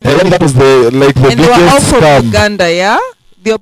And that was the and they were all biggest from scam. Uganda, yeah? They're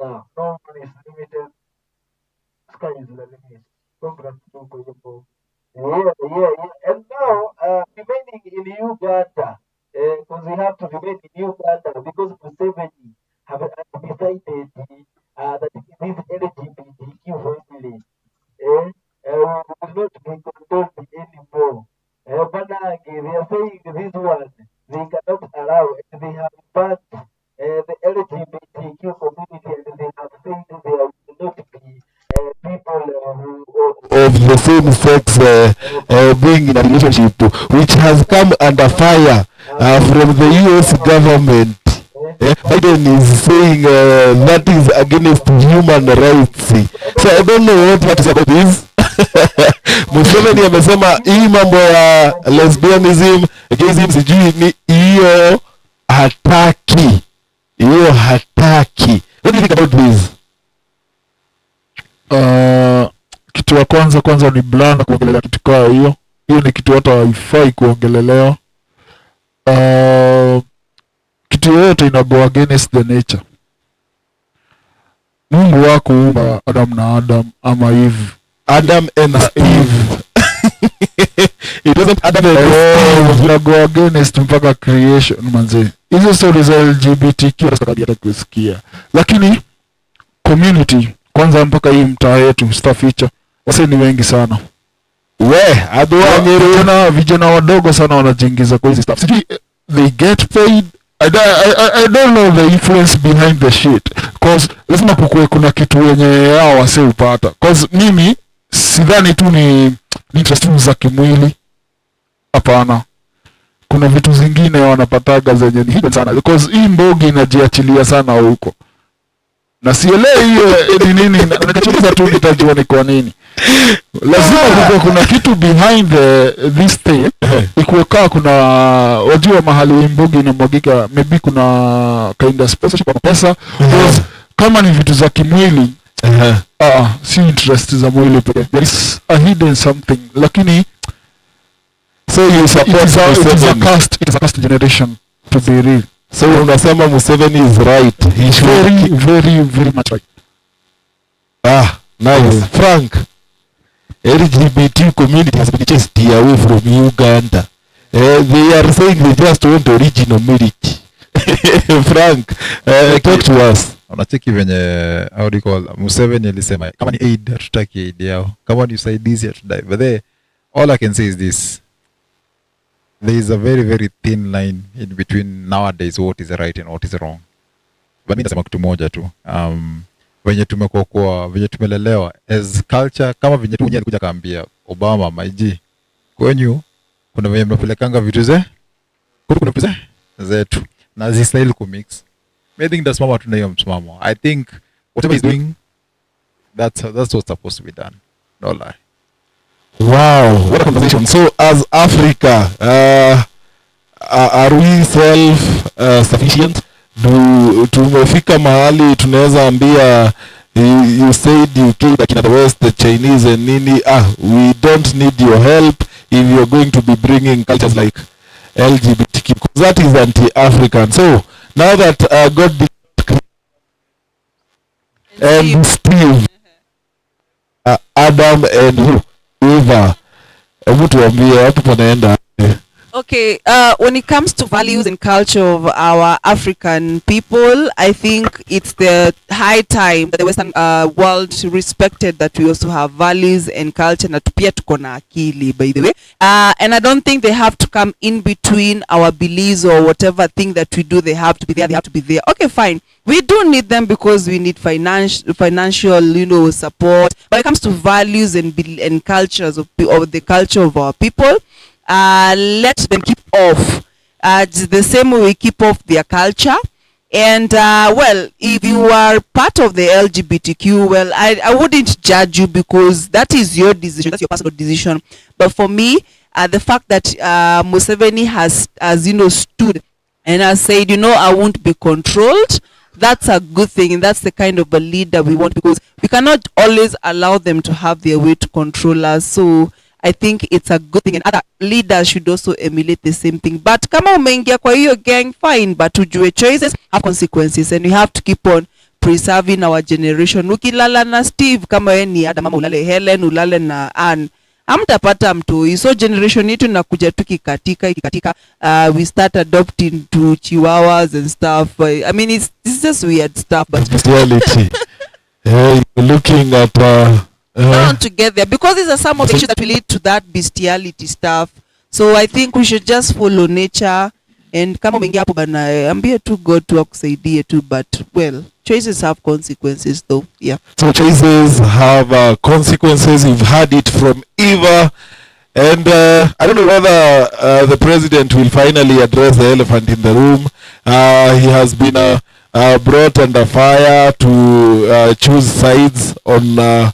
now. No one is limited. Sky is the limit. Congrats to Koyopo. Yeah. And now, remaining in Uganda, because we have to remain in Uganda because Museveni have decided that this LGBTQ family will not be controlled anymore. But they are saying this one they cannot allow, and they have banned the LGBTQ community, and they have said there will not be people Of the same sex being in a relationship, which has come under fire from the US government. Biden is saying that is against human rights. So I don't know what to say about this. Museveni amesema hii mambo ya lesbianism, gayism, sijui ni hiyo hataki. What do you think about this? Kitu ya kwanza ni blanda kuongelea kitu kaa hiyo. Hiyo ni kitu hata haifai kuongelelewa. Kitu yote ina go against the nature. Mungu wako uumba Adam na Adam ama Eve. Adam and Eve. It wasn't Adam and Eve. Ina go against mpaka creation manze. Hizo stories za LGBTQ hata kusikia. Lakini community kwanza mpaka hii mtaa yetu staficha wase ni wengi sana. Vijana wadogo sana wanajiingiza kwa hizi stuff. Sijui they get paid. I don't know the influence behind the shit. Cause lazima kukue kuna kitu yenye hao wase upata. Cause mimi sidhani tu ni interest za kimwili. Hapana. Kuna vitu zingine wanapataga zenye ni hidden sana. Because hii mbogi inajiachilia sana huko. Na sielewi hiyo nini nakachuliza tu nitajua ni kwa nini. Lazima kuna kitu behind this thing. Ikuwekaa kuna wajua mahali mbogi inamwagika, maybe kuna kind of sponsorship kwa pesa. Kama ni vitu za kimwili, si interest za mwili pekee. There is a hidden something. Lakini so you support it is a cast generation to be real. So unasema Museveni is right. He's very much right. Nice. Frank, LGBT community has been chased away from Uganda. They are saying they just want original marriage. Frank, talk to us. Unacheki venye how do you call Museveni alisema kama ni aid hatutaki aid yao, kama ni usaidizi hatudai. But there, all I can say is this: there is a very thin line in between nowadays what is right and what is wrong. But mimi nasema kitu moja tu, venye tumekuwa venye tumelelewa as culture, kama venye tu mwenyewe alikuja kaambia Obama maiji kwenyu kuna venye mnapelekanga vitu kuna vitu zetu na zistahili kumix. I think that's mama tuna hiyo msimamo. I think whatever he's doing, that's what's supposed to be done. No lie. Wow, what a conversation. So as Africa, are we self sufficient? Tumefika mahali tunaweza ambia you said you killed the West, the Chinese and nini, we don't need your help if you're going to be bringing cultures like LGBTQ, because that is anti-African. So now that God and Steve, Adam and Eva, hebu tuambie hapo panaenda. Okay, when it comes to values and culture of our African people, I think it's the high time that the Western world respected that we also have values and culture, na pia tuko na akili, by the way. And I don't think they have to come in between our beliefs or whatever thing that we do. They have to be there. They have to be there. Okay, fine. We do need them because we need financial, support. But when it comes to values and cultures of the culture of our people, let them keep off the same way we keep off their culture. And well, if you are part of the LGBTQ, well, I wouldn't judge you because that is your decision, that's your personal decision. But for me, the fact that Museveni has stood and has said, I won't be controlled, that's a good thing, and that's the kind of a leader we want, because we cannot always allow them to have their way to control us. So I think it's a good thing, and other leaders should also emulate the same thing. But kama umeingia kwa hiyo gang, fine, but ujue choices have consequences, and we have to keep on preserving our generation. Ukilala na Steve kama wewe ni Adam, ama ulale Helen, ulale na Ann, hamtapata mtoi. So generation yetu inakuja tu ikikatika, we start adopting to chihuahuas and stuff. I mean, it's just weird stuff, but reality. You're looking at down together, because these are some of the issues that will lead to that bestiality stuff. So I think we should just follow nature, and kama umeingia hapo bana, ambie tu God tu akusaidie tu, but well, choices have consequences though. Yeah, so choices have consequences. You've heard it from Eva, and I don't know whether the president will finally address the elephant in the room. He has been brought under fire to choose sides on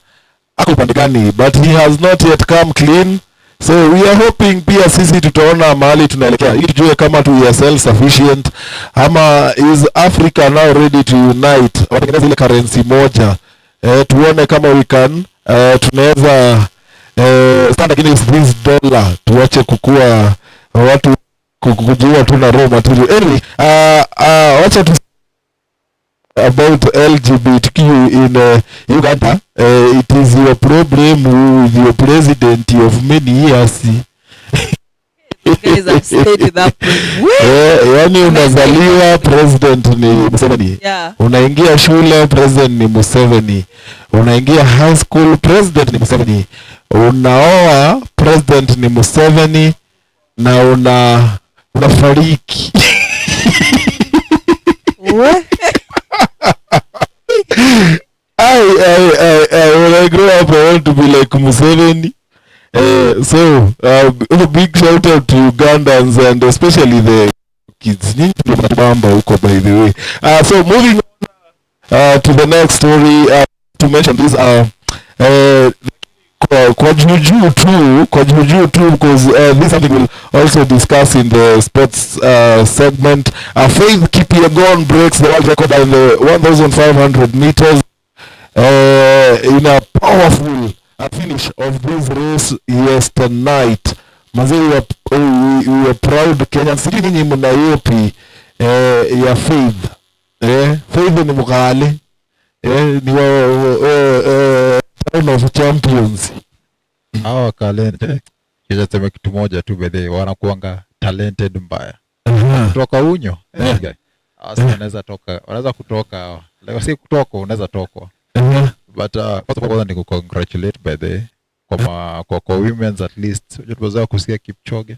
but he has not yet come clean. So we are hoping pia sisi tutaona mahali tunaelekea, ili tujue kama tu are self sufficient ama is Africa now ready to unite, watengeneza ile currency moja, tuone kama we can tunaweza stand against this dollar, tuache kukua watu kukujua tu na raw material. Anyway, wacha tu about LGBTQ in Uganda. It is your problem with your president of many years. guys have stayed with that. Yani unazaliwa president ni Museveni. Yeah. Unaingia shule president ni Museveni. Unaingia high school president ni Museveni. Unaoa president ni Museveni na unafariki. What? When I grow up, I want to be like Museveni. So a big shout out to Ugandans and especially the kids. By the way. So moving on to the next story. To mention this, kwa juju too, because this is something we'll also discuss in the sports segment. Faith Kipyegon breaks the world record in the 1,500 meters in a powerful finish of this race yesterday night. Mazee, we were proud Kenyans. Sisi nyinyi mna yopi ya Faith. Faith ni mkale. Ni town of champions. Hawa talent. Kisha sema kitu moja tu bedhe, wanakuanga talented mbaya. Kutoka unyo. Wanaweza kutoka. Like si kutoka, unaweza tokwa. But kwanza ni congratulate by the kwa women's at least. Tunaweza kusikia Kipchoge.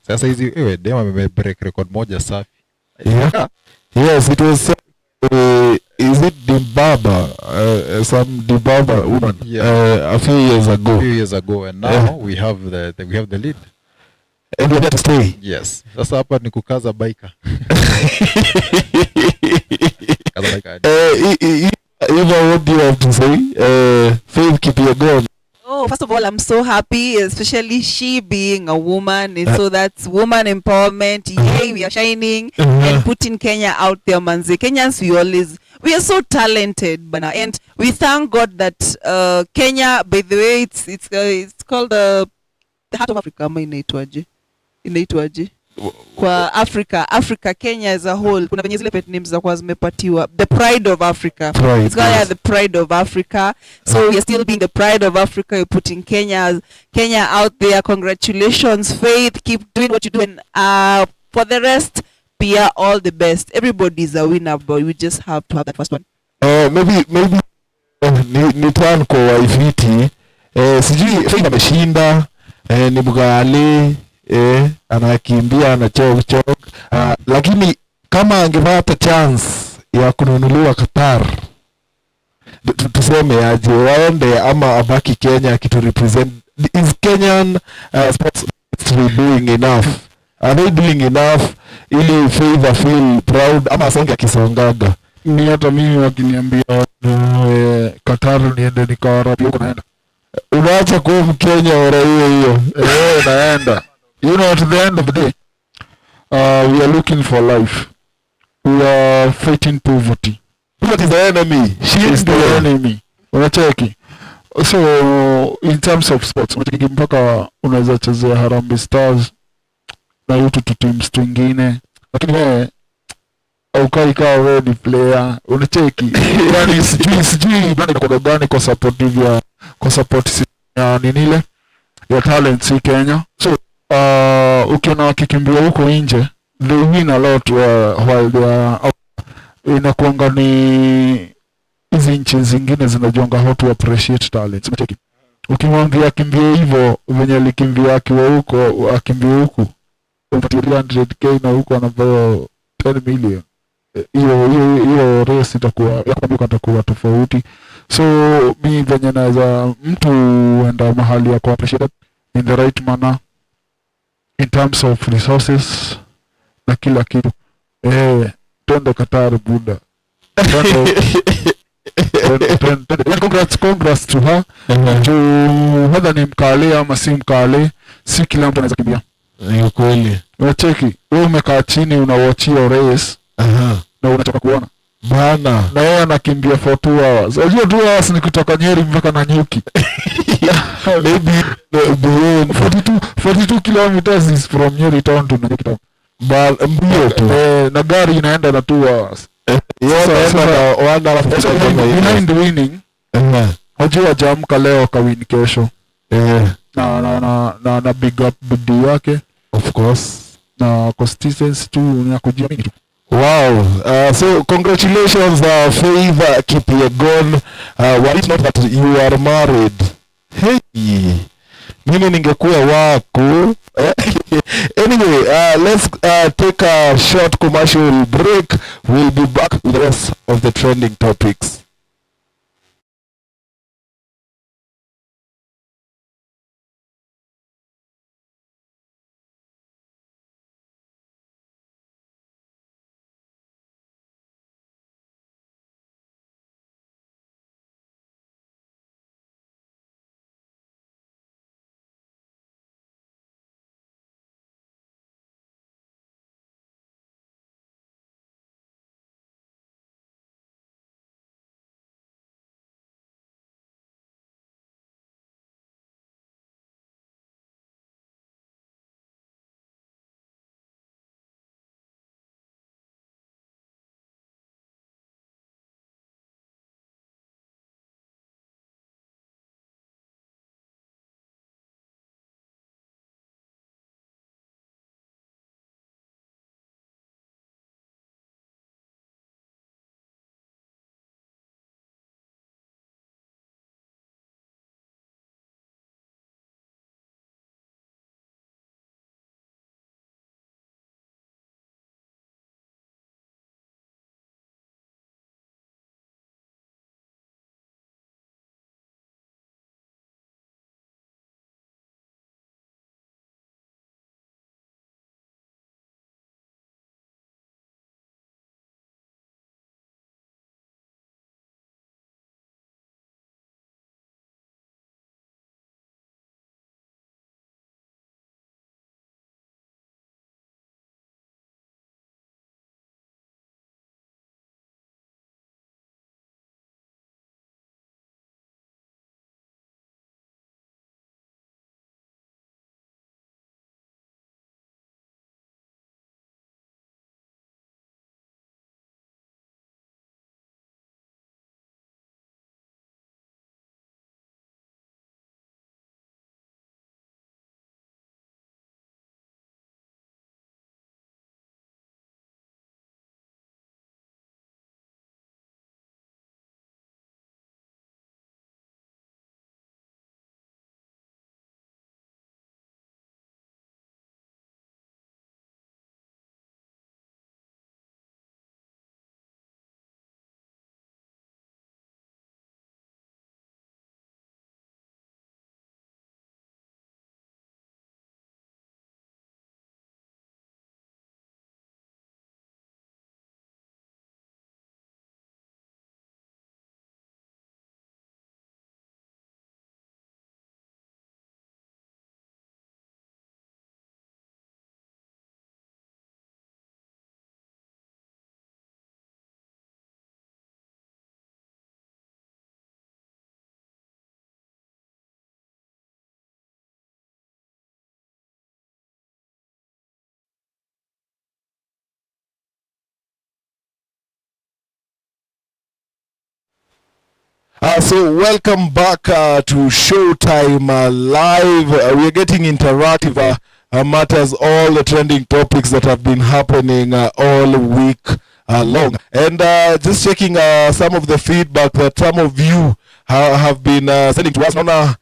Sasa hizi wewe dema break record moja safi. Yeah. Yes, it was is it Dibaba? Some Dibaba woman. Yeah. A few years ago. And now we have the lead. And we have to stay. Yes. Sasa hapa ni kukaza biker. Eva, what do you have to say? Faith Kipyegon. Oh, first of all, I'm so happy, especially she being a woman. And so that's woman empowerment. Yay, we are shining and putting Kenya out there, manze. Kenyans, we are so talented, bana. And we thank God that Kenya, by the way, it's called the heart of Africa. Ama inaitwaje? Kwa Africa, Kenya as a whole, kuna venye zile pet names za kwa zimepatiwa the pride of Africa. It's called the pride of Africa. So you're still being the pride of Africa. You're putting Kenya out there. Congratulations, Faith. Keep doing what you're doing. For the rest, Pia, all the best. Everybody's a winner, but we just have to have that first one. Maybe ni turn kwa Waifiti. Sijui Faith ameshinda, ni mgale, anakimbia na chok, lakini kama angepata chance ya kununuliwa Qatar, tuseme aje, waende ama abaki Kenya akitu represent. Is Kenyan sports doing enough? Are they doing enough ili Faith feel proud ama songe akisongaga? Ni hata mimi wakiniambia Qatar niende nikawarapia huko naenda. Unaacha kuwa Mkenya ora hiyo. Naenda. You know, at the end of the day, we are looking for life. We are fighting poverty. Poverty is the enemy. She is the enemy. Unacheki. So, in terms of sports, unacheki mpaka unaweza chezea Harambee Stars na yutu tu teams twingine. Lakini wewe aukai kaa wewe ni player. Unacheki. Yani sijui bado kwa gani kwa support ya ninile ya talent si Kenya. So, ukiona wakikimbia huko nje, they win a lot while they are out. Inakuanga ni hizi nchi zingine zinajonga how to appreciate talent. Unacheki. Ukimwambia kimbia hivyo venye alikimbia akiwa huko, akimbia huku upatie 300k na huko anapewa 10 million. Hiyo race itakuwa itakuwa tofauti. So mi venye naweza mtu enda mahali ya appreciate in the right manner in terms of resources na kila kitu. Twende Qatar buda. Congrats to her. To whether ni mkale ama si mkale, si kila mtu anaweza kimbia. Ni kweli. Unacheki, wewe umekaa chini unawatch your race. Na unataka kuona bana, na yeye anakimbia for 2 hours. Unajua 2 hours ni kutoka Nyeri mpaka Nanyuki. Maybe the 42 kilometers is from Nyeri Town to Nyeri Town. Mbio tu. Na gari inaenda na 2 hours. Behind winning, hajua jamka leo kawin kesho. Na big up bidii yake. Of course. Na consistency tu ni kujiamini tu. Wow. So congratulations, Faith Kipyegon. What is not that you are married? Hey. Mimi ningekuwa wako. Anyway, let's take a short commercial break. We'll be back with the rest of the trending topics. So welcome back to Showtime Live. We are getting interactive matters, all the trending topics that have been happening all week long. And just checking some of the feedback that some of you have been sending to us. Naona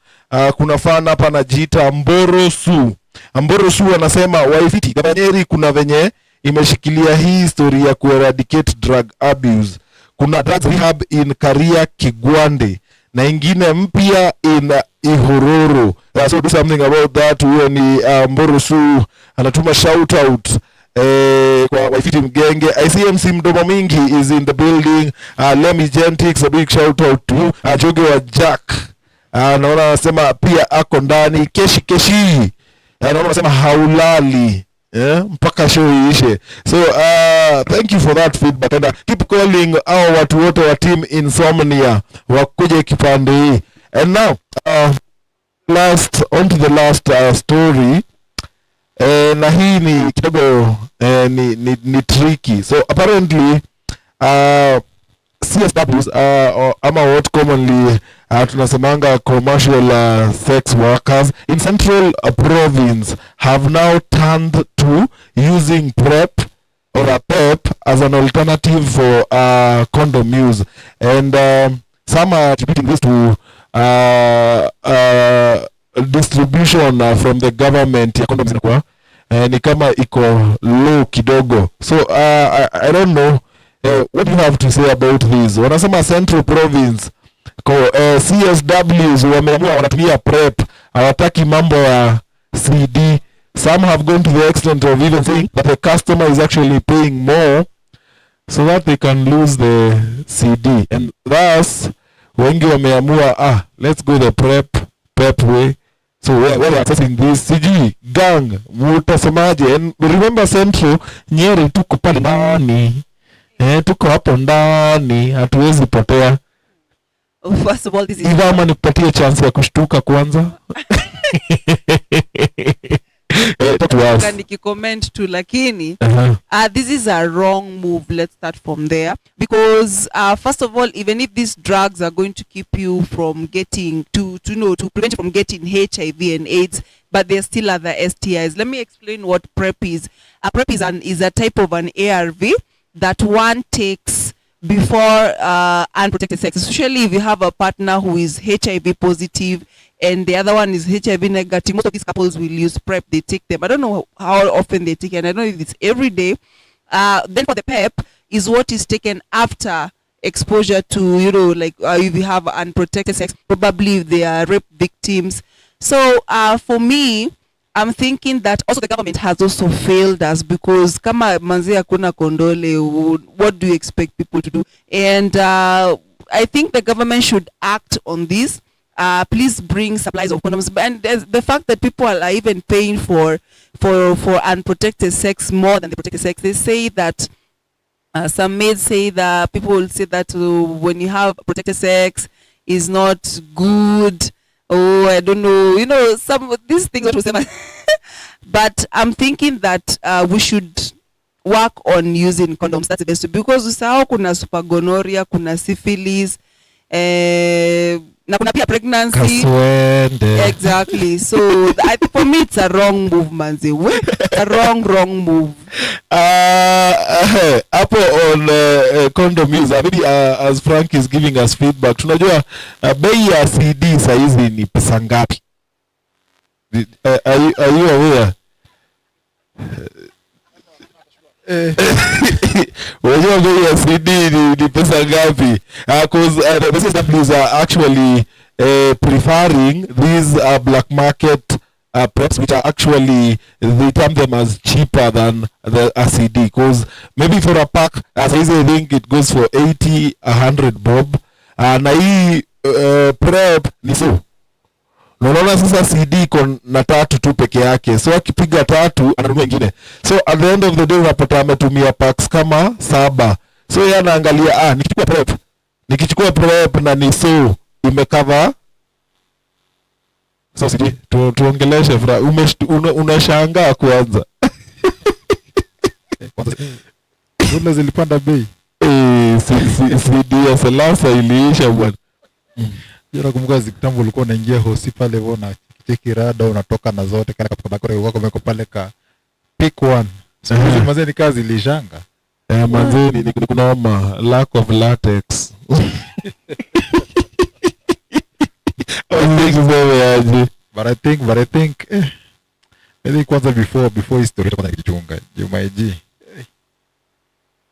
kuna fan hapa anajiita Mborosu. Mborosu anasema Waifiti Nyeri kuna venye imeshikilia hii historia ya kueradicate drug abuse. Kuna drugs rehab in Karia Kigwande na ingine mpya in Ihororo. So do something about that. Huyo ni Mborosu anatuma shout out kwa Waifiti Mgenge. ICMC Mdomo Mingi is in the building. Lemmy Gentix, a big shout out to you. Joge wa Jack naona anasema pia ako ndani. Keshi naona anasema haulali mpaka show iishe. So thank you for that feedback and keep calling our watu wote wa team Insomnia wakuje kipande hii. And now on to the last story. Na hii ni kidogo ni tricky. So apparently CSWs ama what commonly tunasemanga commercial sex workers in Central Province have now turned to using PrEP or a PEP as an alternative for condom use, and some are attributing this to distribution from the government ya condoms inakuwa ni kama iko low kidogo. So I don't know what do you have to say about this. Wanasema Central Province CSWs wameamua wanatumia PrEP, hawataki mambo ya CD. Some have gone to the extent of even saying that the customer is actually paying more so that they can lose the CD, and thus wengi wameamua let's go the PrEP way. So we're accessing this CG gang, mutasemaje? And remember Central Nyeri tuko pale ndani, tuko hapo ndani, hatuwezi potea. First of all, this is Ivama nikupatie chance ya kushtuka kwanza. Comment to lakini this is a wrong move. Let's start from there, because first of all, even if these drugs are going to keep you from getting to prevent you from getting HIV and AIDS, but there are still other STIs. Let me explain what PrEP is. PrEP is a type of an ARV that one takes before unprotected sex, especially if you have a partner who is HIV positive and the other one is HIV negative. Most of these couples will use PrEP. They take them. I don't know how often they take it, and I don't know if it's every day. Then for the PEP is what is taken after exposure to, if you have unprotected sex, probably if they are rape victims. So for me, I'm thinking that also the government has also failed us, because kama manzi hakuna kondole, what do you expect people to do? And I think the government should act on this. Please bring supplies of condoms. And the fact that people are even paying for unprotected sex more than the protected sex. They say that some maids say that people will say that when you have protected sex is not good. Oh, I don't know. Some of these things. But I'm thinking that we should work on using condoms. That's the best, because usahau kuna super gonorrhea, kuna syphilis, na kuna pia pregnancy. Kaswende. Exactly. So for me it's a wrong move, manzi. A wrong move. Hapo on condom use, maybe as Frank is giving us feedback, tunajua bei ya CD saizi ni pesa ngapi? Are you aware? Unajua bei ya CD ni pesa ngapi? Because the CSWs are actually preferring these black market PrEPs, which are actually, they term them as cheaper than the CD, because maybe for a pack, as I think it goes for 80-100 bob. Na hii PrEP ni so. Unaona sasa CD iko na 3 tu peke yake. So akipiga 3 ananunua ingine. So at the end of the day unapata ametumia packs kama 7. So yeye anaangalia nikichukua PrEP na ni so imecover. So CD tuongeleshe fra unashangaa kwanza. Zile zilipanda bei. CD ya Selasa iliisha bwana. Nakumbuka zikitambo ulikuwa unaingia hosi pale hivyo na cheki rada unatoka na zote kana kapakore wako meko pale ka pick one. Sio mazeni kazi ilishanga. Mazeni ni kunoma lack of latex. But I think maybe kwanza before history kwanza kichunga. Jumaiji.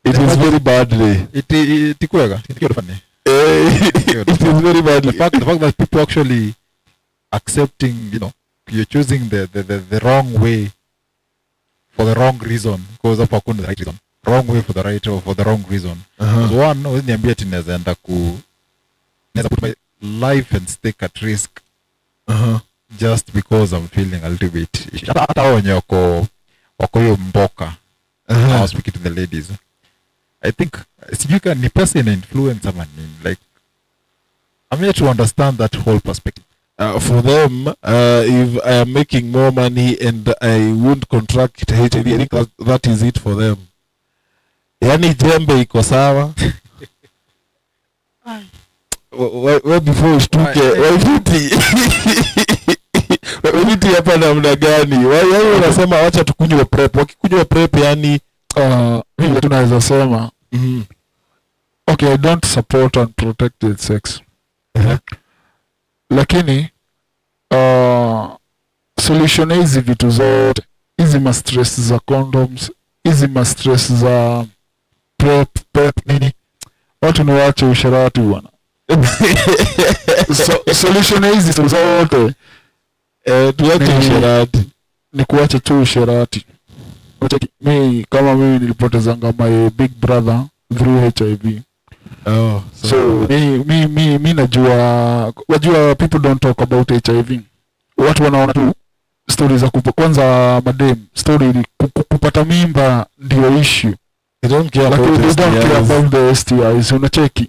It is very badly. It kwega. It funny. It is very badly. The fact that people actually accepting, you're choosing the wrong way for the wrong reason because of the right reason. Wrong way for the right or for the wrong reason. So one, no, niambia ati naweza put my life and stake at risk. Just because I'm feeling a little bit. Hata wenye wako hiyo mboka. I was speaking to the ladies. I think sijui kama ni pesa ina influence ama nini, like I'm yet to understand that whole perspective. For them, if I am making more money and I won't contract HIV, I think that is it for them. Yani jembe iko sawa. Where before ushtuke, wafiti hapa namna gani? Wao wanasema wacha tukunywe prep. Wakikunywa prep yani mimi tunaweza sema okay, I don't support unprotected sex. Lakini solution hizi vitu zote, hizi ma stress za condoms, hizi ma stress za prep nini, watu ni waache usharati bwana. Solution hizi zote tuache usharati, ni kuacha tu usharati. Kama mimi nilipotezanga my big brother through HIV. So mi najua, wajua people don't talk about HIV. Watu wanaona tu stories za kwanza madem, story kupata mimba ndio issue. They don't care about the STIs. Unacheki.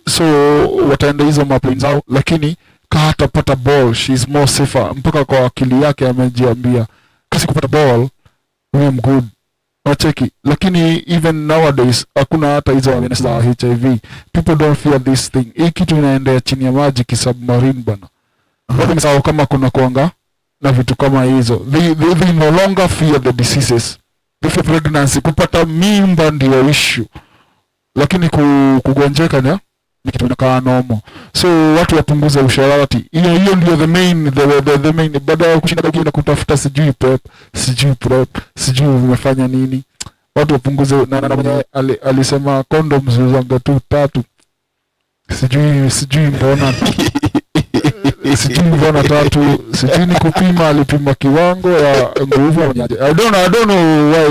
So wataenda hizo maplans zao, lakini hatapata ball, she's more safer. Mpaka kwa akili yake amejiambia kasi kupata ball I'm good. Unacheki. Lakini even nowadays hakuna hata hizo awareness za HIV. People don't fear this thing. Hii kitu inaendea chini ya maji kisubmarine bana. Watu msao kama kuna kuanga na vitu kama hizo. They no longer fear the diseases. They fear pregnancy. Kupata mimba ndio issue. Lakini kugonjeka ni kitu inakaa normal. So watu wapunguza usharati. Hiyo ndio the main baada ya kushinda kwa kutafuta sijui prep, sijui umefanya nini. Watu wapunguze na mwenye alisema condoms zanga tu 3. Sijui mbona mbona 3, sijui ni kupima, alipima kiwango ya nguvu. I don't know why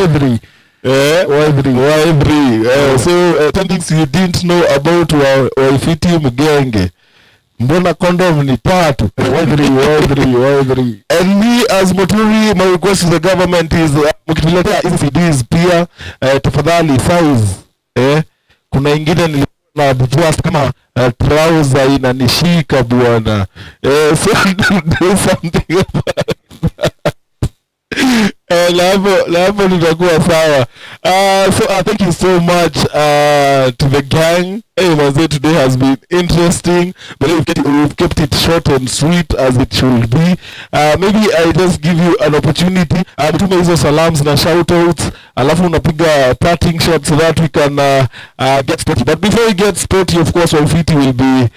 3. Why 3? So things you didn't know about waifiti mgenge. Mbona condom ni 3? Why 3? And me as Moturi, my request to the government is mkituletea hizi CDs pia tafadhali size. Kuna ingine nilikuwa na kama trouser inanishika bwana. So do something about hapo nitakuwa sawa. So thank you so much to the gang. Hey, Mazee, today has been interesting, but we've kept it short and sweet as it should be. Maybe I just give you an opportunity tume hizo salams na shoutouts, alafu unapiga parting shots so that we can get sporty. But before we get sporty, of course, Wafiti will be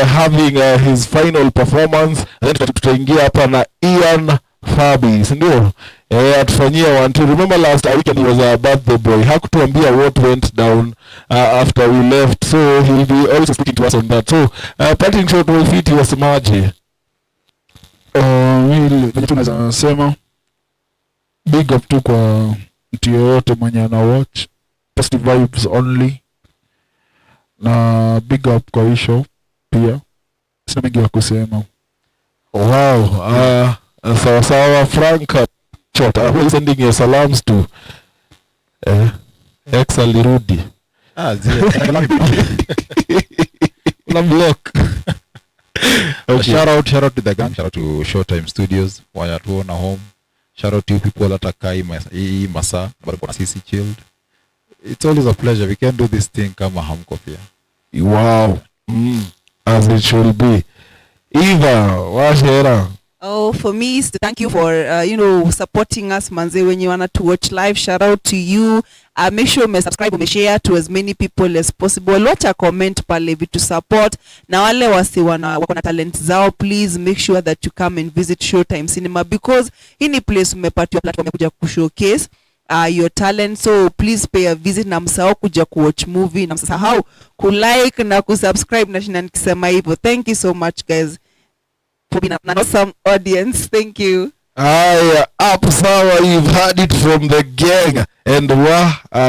having his final performance, and then tutaingia hapa na Ian Fabi, sindio? Atufanyia 1-2. Remember last weekend he was a birthday boy. Hakutuambia what went down after we left, so he'll be also speaking to us on that. So parting shot Wafiti wasemaje? Mimi tunaweza sema big up tu kwa mtu yoyote mwenye ana watch, positive vibes only, na big up kwa hii show pia. Sina mengi ya kusema. Wow. Sawa Frank shot. Who is sending your salams to? Excellent Rudy. La block. Okay. Shout out to the gang. Shout out to Showtime Studios. Wanyatuona home. Shout out to you people at Akai Masa. Barabara sisi chilled. It's always a pleasure. We can do this thing kama hamko pia. Wow. as it should be. Eva, washera. Oh, for me, is to thank you for supporting us, manze. When you wanna to watch live, shout out to you. Make sure you subscribe, share to as many people as possible. Wacha comment pale vitu support. Na wale wasi wako na talent zao, please make sure that you come and visit Showtime Cinema, because hii ni place umepatiwa platform ya kuja kushowcase your talent. So please pay a visit, na msahau kuja kuwatch movie, na msahau kulike na kusubscribe, na shina nikisema hivyo. Thank you so much guys for being an awesome audience. Thank you. Up sawa, you've heard it from the gang, and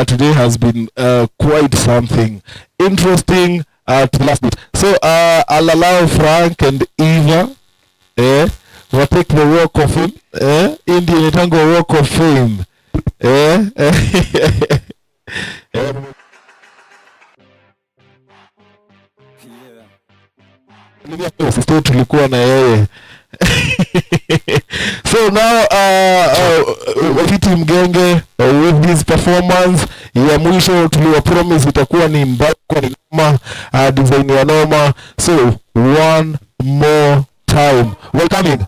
today has been quite something interesting to last bit. So I'll allow Frank and Eva we'll take the walk of fame, Indian Tango walk of fame. Sisi tulikuwa na yeye. So now wakiti mgenge with this performance ya mwisho tuliwa promise itakuwa ni mbaya ni noma, design ya noma. So one more time welcoming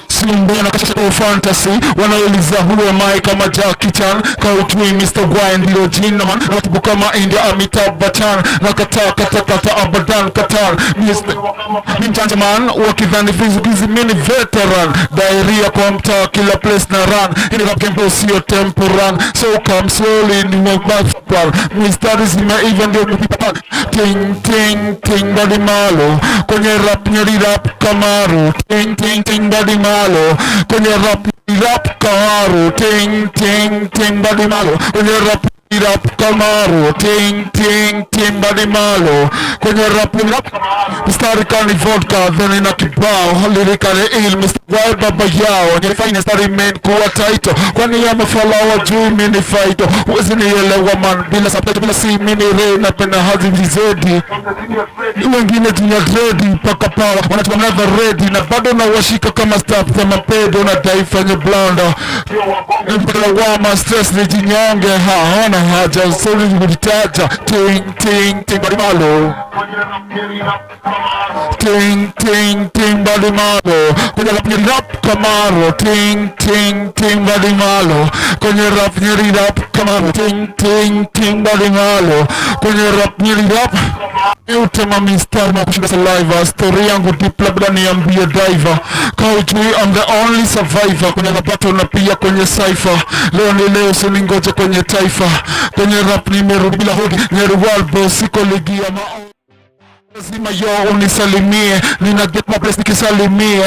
Simbona kasha fantasy wanauliza who am I kama Jackie Chan, kautui Mr. Wine ndilo jina man, ratibu kama India Amitabh Bachchan, na kata abadan katan mchanja man, wakidhani vizugizi mini veteran, diarrhea kwa mtaa kila place na run, ini rap game sio temporan, so come slowly ni mabafpar, mistari zime even though people ting ting ting body malo, kwenye rap nyeri rap kamaru, ting ting ting body malo, kwenye rap kamaru, ting ting ting body malo, kwenye rap kamaru, ting ting ting body malo, kwenye rap mstari kani vodka then ina kibao, lyrically ill Mr. Why baba yao, nye fine stari main kuwa title, kwani ya mafala wa juu mini fighto, uwezi nielewa man, bila subtitle bila si mini re, na pena hazi vizedi wengine dunia dreadi, paka power, wanachuma never ready, na bado na washika kama staff za mapedo, na daifanye blanda mpaka wama stress ni jinyonge, haona haja usoni kujitaja, ting ting ting body malo, ting ting ting body malo, kwenye rap nyeri rap kamaro, ting ting ting body malo, kwenye rap nyeri rap kamaro, ting ting ting body malo, kwenye rap nyeri rap utema mistar na kushinda saliva, story yangu deep labda niambie diver, kaujui I'm the only survivor, kwenye rapato na pia kwenye cypher, leo ni leo siningoje kwenye taifa, kwenye rap nimerudi bila hodi, Nyeri world boss siko ligi ya lazima yo unisalimie, nina get my place nikisalimie,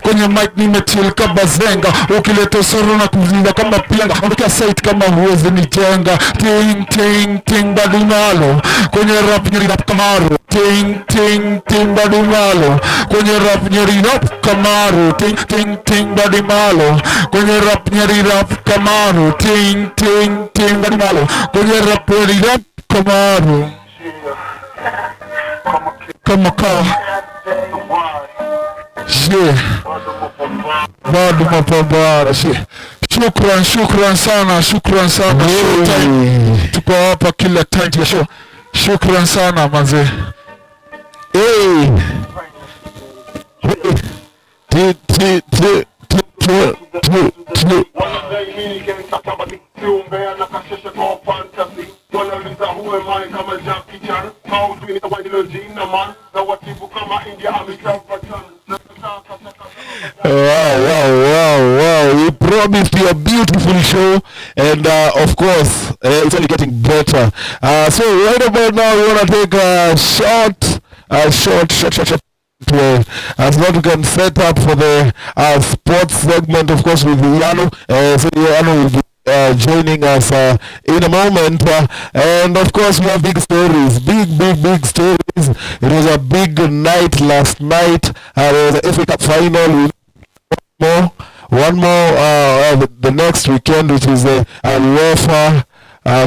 kwenye mic nimechill kama zenga, ukileta soro na kuzinga kama pianga, ondokea site kama huwezi nijenga, ting ting ting badi malo, kwenye rap nyeri rap kamaru, ting ting ting badi malo, kwenye rap nyeri rap kamaru, ting ting ting badi malo, kwenye rap nyeri rap kamaru, ting ting ting badi malo, kwenye rap nyeri rap kamaru kama kawa bado mapambano. Shukran sana Showtime, tuko hapa kila time ya show. Shukran sana manze. Wow. We promised you a beautiful show, and of course, it's only getting better. So right about now, we want to take a short as what we can set up for the sports segment, of course, with Yano. So Yano will be joining us in a moment, and of course we have big stories, big stories. It was a big night last night. There was an FA Cup final. One more the next weekend, which is the UEFA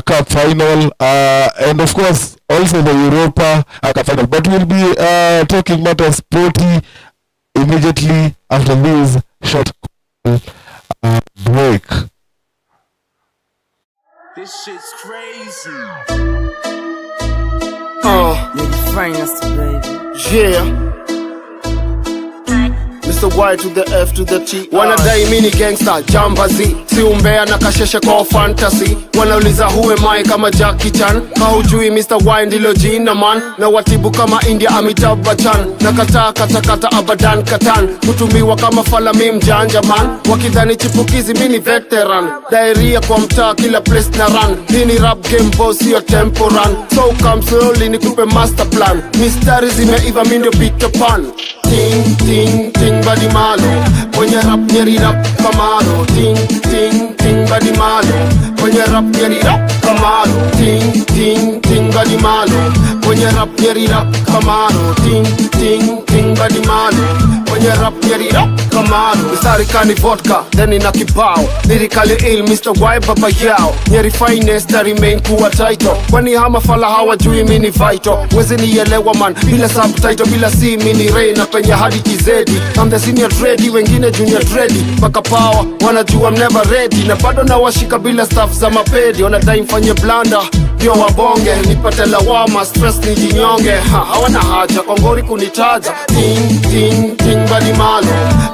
Cup final, and of course also the Europa Cup final. But we'll be talking about a sporty immediately after this short break. This shit's crazy. You're the finest, baby. Yeah. Mr. Y to the F to the T. Wanadai mini gangster, jambazi. Si umbea na kasheshe kwa fantasy. Wanauliza who am I kama Jackie Chan. Haujui Mr. Y ndilo jina man. Na watibu kama India Amitabh Bachchan. Na kata abadan katan. Kutumiwa kama fala mi mjanja man. Wakidhani chipukizi mini veteran. Diarrhea kwa mtaa kila place na run. Hii ni rap game boss sio tempo run. So come slowly nikupe master plan. Mistari zimeiva mi ndio Peter Pan. Ting ting ting badi malo. Kwenye rap Nyeri rap kamalo. Ting ting ting badi malo. Kwenye rap Nyeri rap kamalo. Ting ting ting badi malo. Kwenye rap Nyeri rap kamalo. Ting ting ting badi malo. Kwenye rap Nyeri rap kamalo. Mistari kani vodka, then ina kibao. Lyrically ill, Mr. Y baba yao. Nyeri finest, I remain kuwa title. Kwani hama fala hawajui mini vital. Wezi nielewa man, bila subtitle, bila si mini rain. Na penye hadi kizedi. I'm the senior dready, wengine junior dready. Baka power, wanajua I'm never ready. Na bado na washika bila staff za mapedi. Wanadai mfanye blanda, ndio wabonge. Nipate lawama, stress ni jinyonge. Hawana haja, kongori kunitaja. Ting, ting, ting badi malo.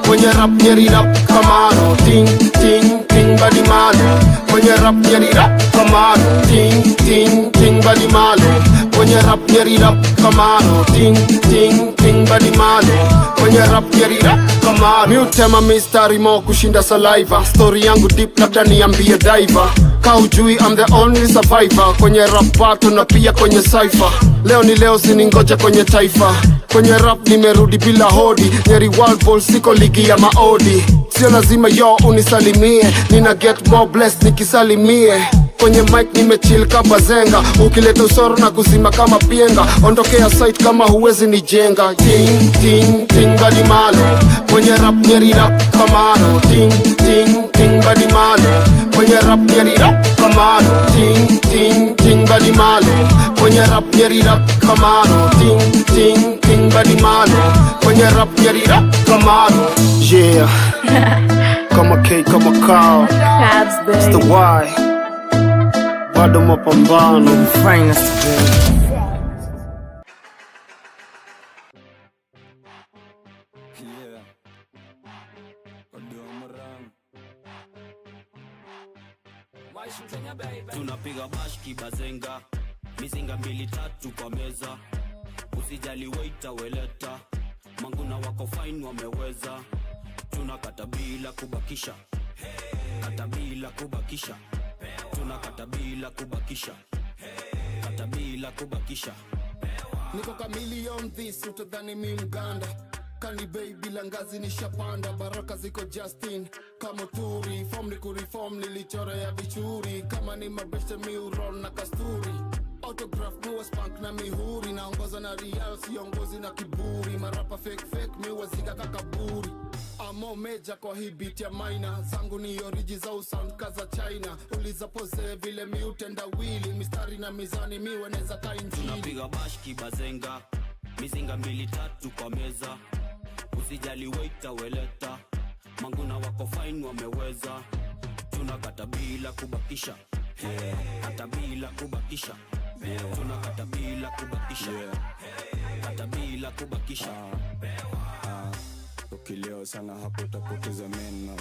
Kwenye rap Nyeri rap kamano. Ting, ting, ting badi malo. Kwenye rap Nyeri rap kamano. Ting, ting, ting badi malo. Kwenye rap Nyeri rap kamano. Ting, ting, ting badi malo. Kwenye rap Nyeri rap kamano. Mi utema mistari mo kushinda saliva. Story yangu deep labda niambie diver. Kaujui I'm the only survivor. Kwenye rap battle na pia kwenye cypher. Leo ni leo siningoja kwenye taifa. Kwenye rap nimerudi bila hodi. Nyeri World Ball siko ligi ya maodi. Sio lazima yo unisalimie. Nina get more blessed nikisalimie. Kwenye mic nimechill kama zenga. Ukileta usoro na kuzima kama pienga. Ondokea site kama huwezi nijenga. Ting ting ting badi malo. Kwenye rap Nyeri rap kamano. Ting ting ting badi malo. Kwenye rap Nyeri rap kamano. Ting ting ting badi malo. Kwenye rap Nyeri rap kamano. Ting ting ting badi malo. Kwenye rap Nyeri rap kamano. Yeah. Kama K kama cow. It's the Y. Bado mapambano. Finest baby. Tunapiga bashki bazenga. Mizinga mbili tatu kwa meza. Usijali waiter weleta. Manguna wako fine wameweza. Tunakata bila kubakisha. Kata bila kubakisha. Tunakata bila kubakisha. Kata bila kubakisha. Niko kamilion this utadhani mi mganda. Kani baby langazi nishapanda. Baraka ziko Justin kama turi. Form ni kuriform nilichora ya bichuri. Kama ni mabeste mi uron na kasturi. Autograph muwa spank na mihuri. Naongoza na real siongozi na kiburi. Marapa fake mi waziga kakaburi. Amo meja kwa hii beat ya minor. Zangu ni origi za sound kaza China. Uliza pose vile mi utenda wili. Mistari na mizani mi weneza kainjili. Tunapiga bashki bazenga. Mizinga mbili tatu kwa meza. Usijali waiter weleta. Manguna wako fine wameweza. Tunakata bila kubakisha. Kata bila kubakisha. Tunakata bila kubakisha. Kata bila kubakisha. Ukileo sana hapo utapoteza meno.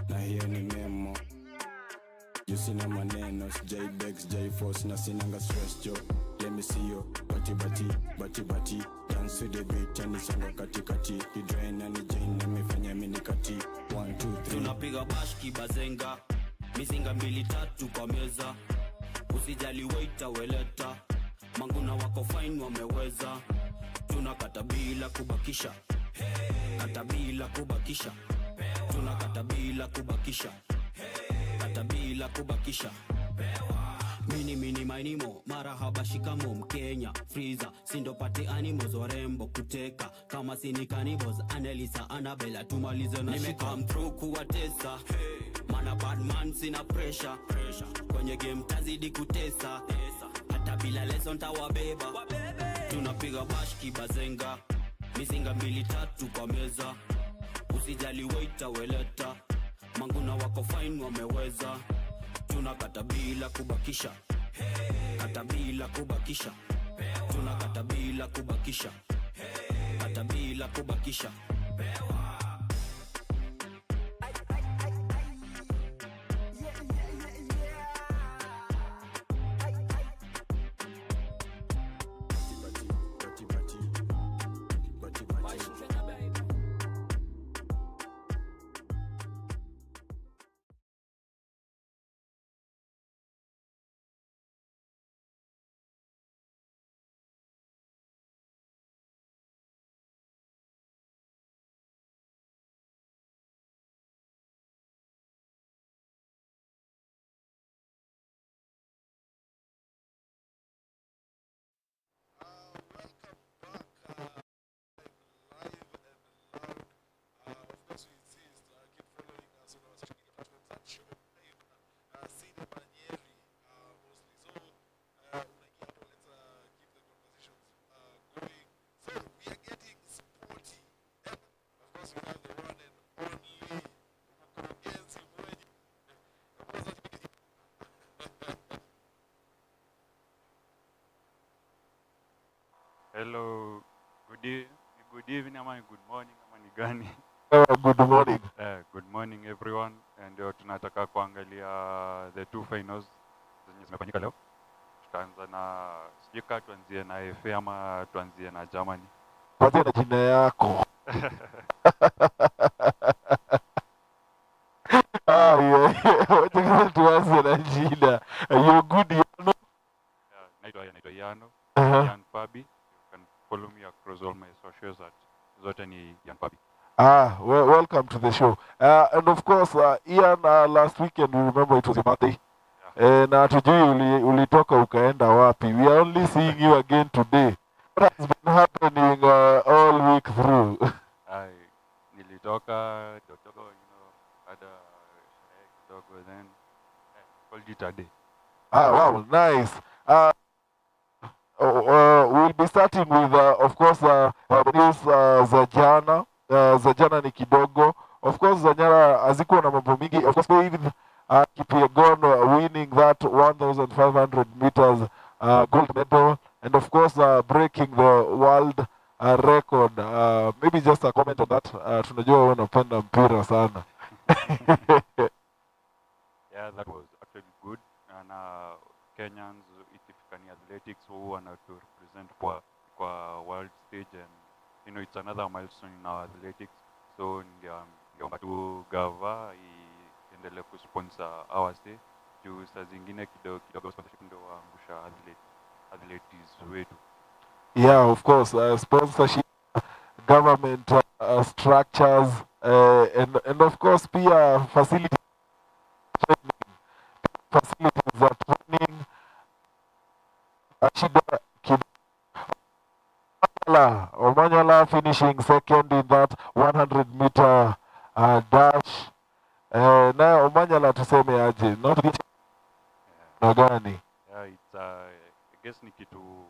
Na hiyo ni memo. Juu sina maneno. Sijai beg, sijai force na sinanga stress jo. Let me see you. Bati dance to the beat and nisonga katikati. You drain and you drain na mefanya mini kati. 1, 2, 3. Tunapiga bashki bazenga. Mizinga mbili tatu kwa meza. Usijali waiter weleta. Manguna wako fine wameweza. Tunakata bila kubakisha. Kata bila kubakisha. Tunakata bila kubakisha. Kata bila kubakisha. Mini mainimo. Marahaba shikamo Mkenya. Freezer sindo pati animals warembo kuteka. Kama sini cannibals Annalisa Annabella. Tumalize na nimekam through kuwatesa. Mana bad man sina pressure. Kwenye game tazidi kutesa. Hata bila lesson tawabeba. Tunapiga bashki bazenga. Mizinga mbili tatu kwa meza. Usijali waiter weleta. Manguna wako fine wameweza. tunakata bila kubakisha, kata bila kubakisha, tunakata bila kubakisha, kata bila kubakisha. Hello, good evening ama good morning ama ni gani? Good morning. Good morning everyone. And tunataka kuangalia the two finals zenye zimefanyika leo. Tutaanza na sijui tuanzie na FA ama tuanzie na Germany. Kwanza na jina yako. Yeah. Tuanze na jina. You're good, Yano. Naitwa Yano. Yan Fabi. You can follow me across all my socials at zote ni Yan Fabi. Well, welcome to the show. And of course, Ian, last weekend, you remember it was your birthday. Yeah. Na tujui ulitoka ukaenda wapi. We are only seeing you again today. What has been happening all week through? Nilitoka kidogo, had a kidogo, then called it a day. Wow, nice. We'll be starting with, of course, news za jana. Za jana ni kidogo. Of course, za jana hazikuwa na mambo mingi. Of course, with Kipyegon winning that 1,500 meters gold medal. And of course, breaking the world record. Maybe just a comment on that. Tunajua unapenda mpira sana. Yeah, that was actually good. And Kenyans, Itifikani Athletics, who want to represent kwa world stage, and it's another milestone in our athletics. So ndio tu gava iendelee kusponsor our state juu saa zingine kidogo sponsorship ndio waangusha athletes wetu. Yeah, of course, sponsorship, government structures, and of course, pia facilities are training. Shida Omanyala finishing second in that 100-meter dash. Na Omanyala tuseme aje, not na gani? Yeah, it's I guess ni kitu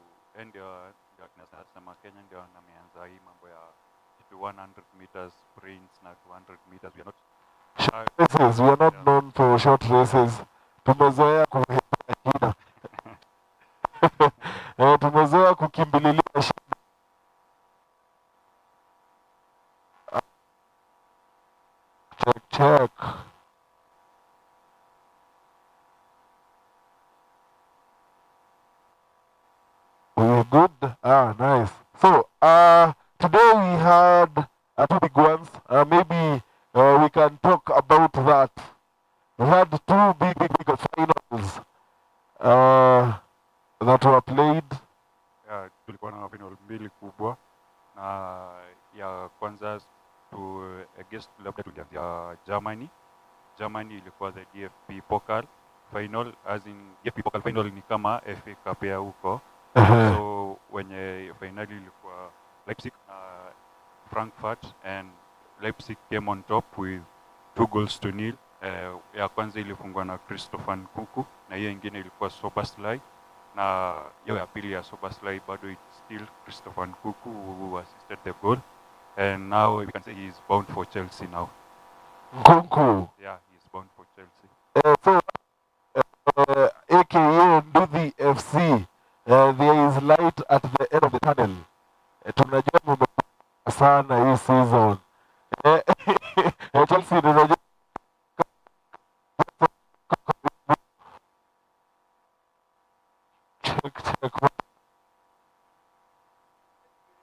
ndio nasema Kenya ndio nameanza hii mambo ya kitu 100 meters sprints na 200 meters. We are not known for short races. Tumezoea kuhepa shida. Tumezoea kukimbililia shida. Check. We're good? Nice. So, today we had two big ones. Maybe we can talk about that. We had two big finals that were played. Yeah, tulikuwa na final mbili kubwa, na ya kwanza I guess labda tulianzia Germany. Germany ilikuwa the DFB Pokal final, as in DFB Pokal final ni kama FA Cup ya huko. So wenye finali ilikuwa Leipzig na Frankfurt, and Leipzig came on top with 2-0. Ya kwanza ilifungwa na Christopher Nkunku na hiyo ingine ilikuwa Soboslai, na hiyo ya pili ya Soboslai bado it's still Christopher Nkunku who assisted the goal, and now we can say he is bound for Chelsea now. Nkunku. Yeah, he is bound for Chelsea. So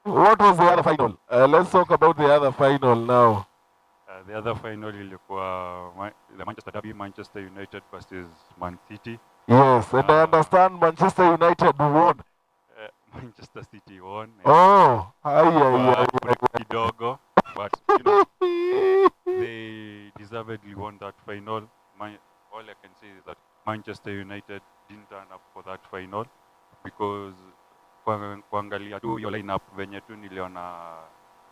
What was the other final? Let's talk about the other final now. The other final ilikuwa the Manchester Derby, Manchester United versus Man City. Yes, and I understand Manchester United won. Manchester City won. Oh, Kidogo, but you know, they deservedly won that final. All I can say is that Manchester United didn't turn up for that final because kuangalia tu hiyo lineup venye tu niliona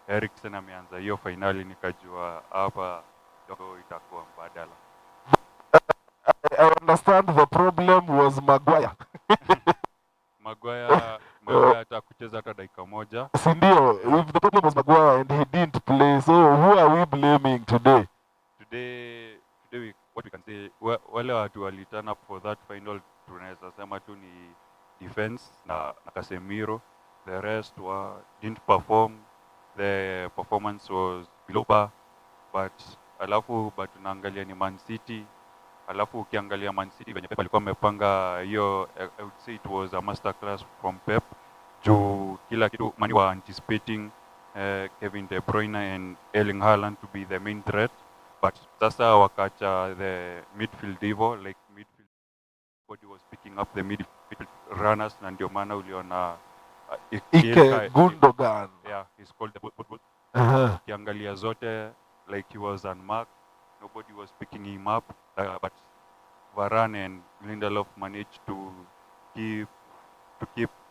Eriksen ameanza hiyo finali nikajua hapa kidogo itakuwa mbadala. I understand the problem was Maguire. Maguire atakucheza hata dakika moja. Si ndio? If the problem was Maguire and he didn't play, so who are we blaming today? Today what we can say, wale watu wali turn up for that final tunaweza sema tu ni defense na Casemiro. The rest didn't perform. The performance was below par. But unaangalia ni Man City. Alafu ukiangalia Man City venye Pep alikuwa amepanga hiyo, I would say it was a masterclass from Pep. Juu kila kitu mani wa anticipating Kevin De Bruyne and Erling Haaland to be the main threat. But sasa wakacha the midfield divo, like midfield body was picking up the midfield runners, na ndio maana uliona Ike Gundogan. Yeah, he's called the boot. Ukiangalia zote, like he was unmarked, nobody was picking him up, but Varane and Lindelof managed to keep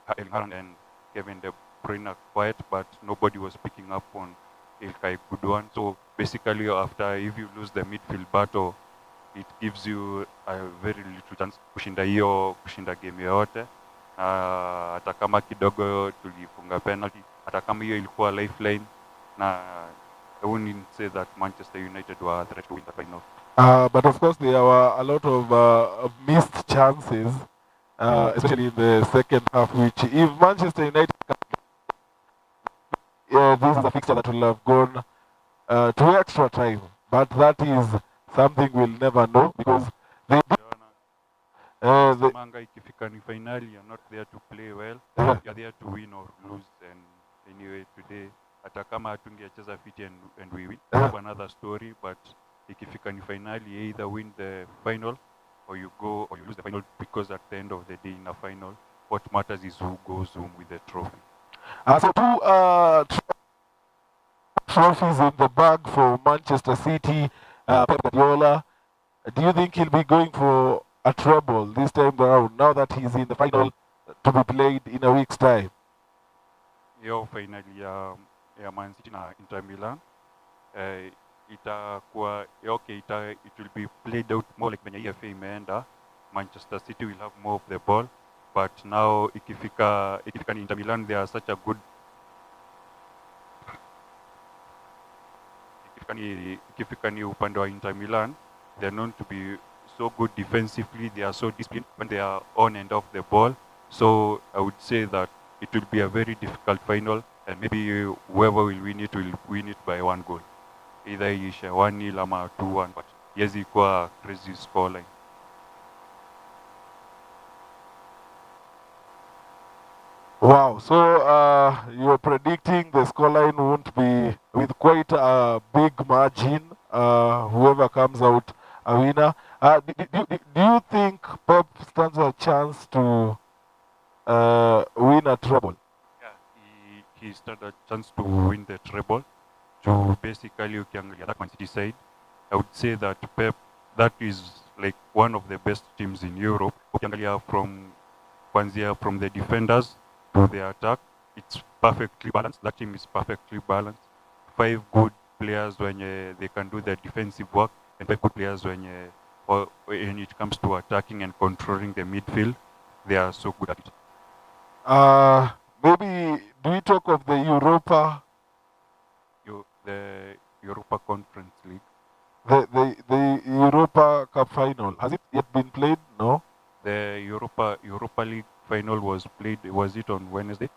Erling Haaland and Kevin De Bruyne quiet, but nobody was picking up on Ilkay Gundogan. So basically, if you lose the midfield battle, it gives you a very little chance kushinda game yote. Hata kama kidogo tulifunga penalty, hata kama hiyo ilikuwa lifeline, na I wouldn't say that Manchester United were a threat to win the final. But of course, there were a lot of missed chances, especially in the second half, which if Manchester United, this is a fixture that will have gone to extra time. But that is something we'll never know because they Manga ikifika ni finali, you're not there to play well, you're there to win or lose. And anyway, today, hata kama hatungecheza fiti and we win, have another story, but ikifika ni finali, you either win the final or you lose the final, because at the end of the day in a final, what matters is who goes home with the trophy. So two trophies in the bag for Manchester City, Pep Guardiola. Do you think he'll be going for a treble this time around, now that he's in the final to be played in a week's time? Hiyo finali ya Man City na Inter Milan, itakuwa okay, it will be played out more like venye EFA imeenda. Manchester City will have more of the ball, but now ikifika ni Inter Milan, they are such a good ikifika ni upande wa Inter Milan, they are known to be so good defensively, they are so disciplined when they are on and off the ball. So I would say that it will be a very difficult final, and maybe whoever will win it by one goal. Either isha 1-0 ama 2-1, but yezi kuwa crazy scoreline. Wow, so you're predicting the scoreline won't be with quite a big margin, whoever comes out a winner. Do you think Pep stands a chance to win a treble? Yeah, he stood a chance to win the treble. So basically, ukiangalia that Man City side, I would say that Pep, that is like one of the best teams in Europe. Ukiangalia from the defenders to the attack, it's perfectly balanced. That team is perfectly balanced. 5 good players when they can do the defensive work, and 5 good players when it comes to attacking and controlling the midfield, they are so good at it. Maybe do we talk of the Europa Conference League? The Europa Cup final, has it yet been played? No. The Europa League final was played. Was it on Wednesday?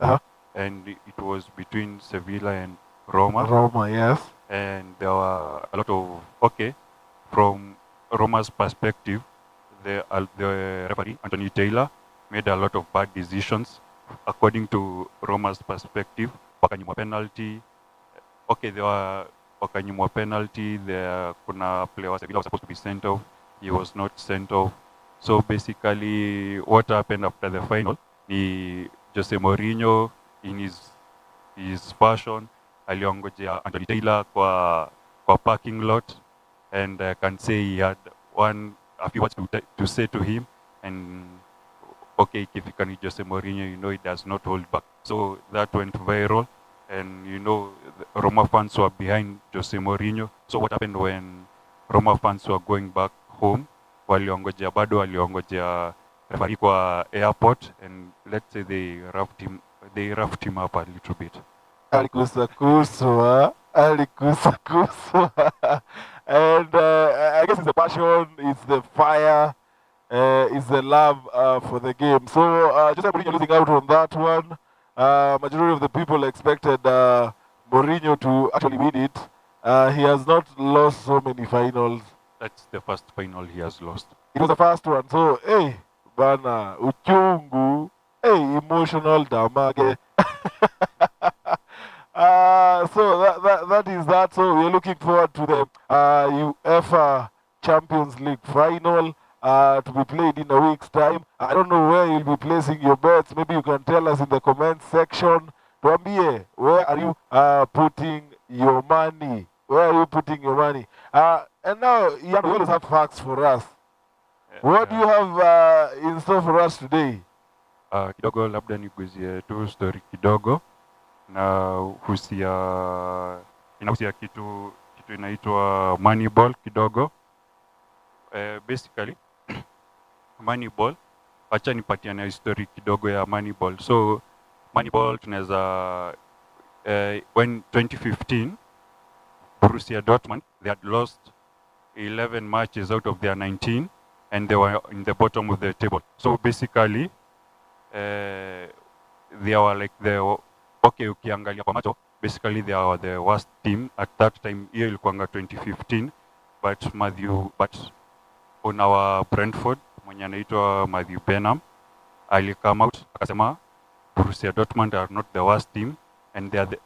And it was between Sevilla and Roma. Roma, yes. And there were a lot of from Roma's perspective, the referee Anthony Taylor made a lot of bad decisions according to Roma's perspective. Wakanyimwa penalty. Okay, they were wakanyimwa penalty. There kuna player was supposed to be sent off. He was not sent off. So basically, what happened after the final? Jose Mourinho in his fashion aliongojea Anthony Taylor kwa parking lot, and I can say he had a few words to say to him, and okay, ikifika ni Jose Mourinho, you know, he does not hold back. So that went viral, and you know, the Roma fans were behind Jose Mourinho. So what happened when Roma fans were going back home? Waliongojea referee kwa airport, and let's say they roughed him up a little bit. Alikusa kuswa. And I guess it's the passion, it's the fire, it's the love for the game. So just Mourinho losing out on that one. Majority of the people expected Mourinho to actually win it. He has not lost so many finals. That's the first final he has lost. It was the first one. So, hey, bana, uchungu, hey, emotional damage. So that is that. So we're looking forward to the UEFA Champions League final to be played in a week's time. I don't know where you'll be placing your bets. Maybe you can tell us in the comment section. Tuambie, where are you putting your money? Where are you putting your money? And now, you always have facts for us. What do you have in store for us today? Kidogo labda niguzie tu story kidogo na inahusia kitu inaitwa Moneyball kidogo. Basically Moneyball, acha nipatiane history kidogo ya Moneyball. So Moneyball tunaweza when 2015 Borussia Dortmund, they had lost 11 matches out of their 19, and they were in the bottom of the table. So basically, they were like ukiangalia kwa macho, basically they were the worst team at that time. Hiyo ilikuanga 2015, but on our Brentford, mwenye anaitwa Matthew Benham, ali come out akasema Borussia Dortmund are not the worst team, and they are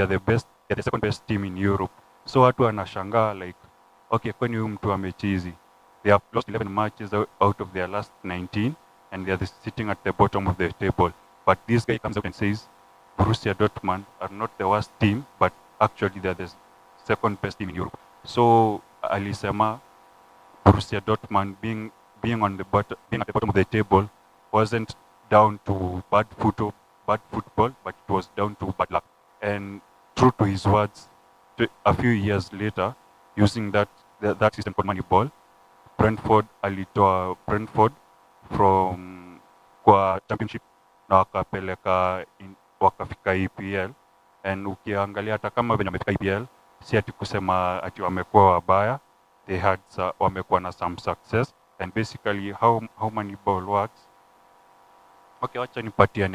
the best. They're the second best team in Europe. So watu wanashangaa like, okay, kwani huyu mtu amechizi? They have lost 11 matches out of their last 19, and they are sitting at the bottom of the table. But this guy comes out and says, Borussia Dortmund are not the worst team, but actually they are the second best team in Europe. So alisema Borussia Dortmund being at the bottom of the table wasn't down to bad football, but it was down to bad luck. And true to his words, a few years later, using that system called Moneyball, alitoa Brentford from kwa championship na wakafika EPL. And ukiangalia hata kama venye wamefika EPL, si ati kusema ati wamekuwa wabaya, wamekuwa na some success. And basically how Moneyball works, okay, wacha nipatie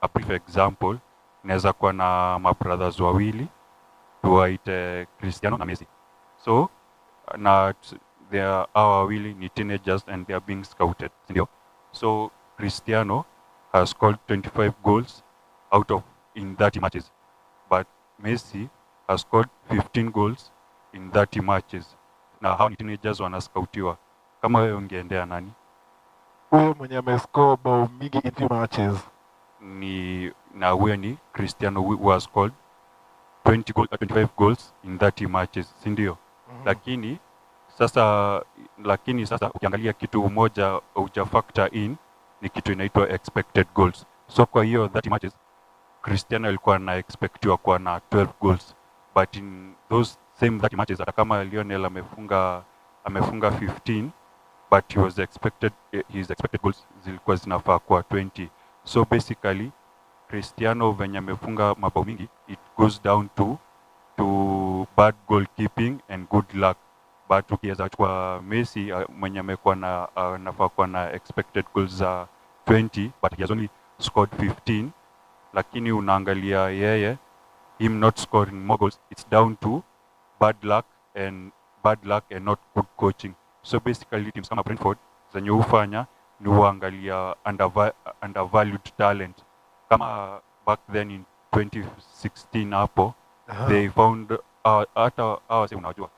a brief example. Naweza kuwa na mabrothers wawili tuwaite Cristiano na Messi. So hawa wawili ni teenagers and they are being scouted, ndio. So Cristiano has scored 25 goals in 30 matches, but Messi has scored 15 goals in 30 matches. Na hao ni teenagers wanascoutiwa. Kama wewe ungeendea nani? Huyo mwenye amescore bao mingi in 3 matches. Na huyo ni Cristiano who has scored 25 goals in 30 matches, si ndio? Lakini sasa ukiangalia kitu moja uja factor in ni kitu inaitwa expected goals. So kwa hiyo 30 matches Cristiano alikuwa na expectiwa kuwa na 12 goals, but in those same 30 matches hata kama Lionel amefunga 15, but his expected goals zilikuwa zinafaa kuwa 20. So basically Cristiano venye amefunga mabao mingi, it goes down to bad goalkeeping and good luck. But ukiweza kwa Messi mwenye amekuwa nafaa kuwa na expected goals za 20, but he has only scored 15, lakini unaangalia yeye, him not scoring more goals, it's down to bad luck and not good coaching. So basically teams kama Brentford zenye hufanya ni uangalia undervalued talent. Kama back then in 2016 hapo, they found hata hawa si unajua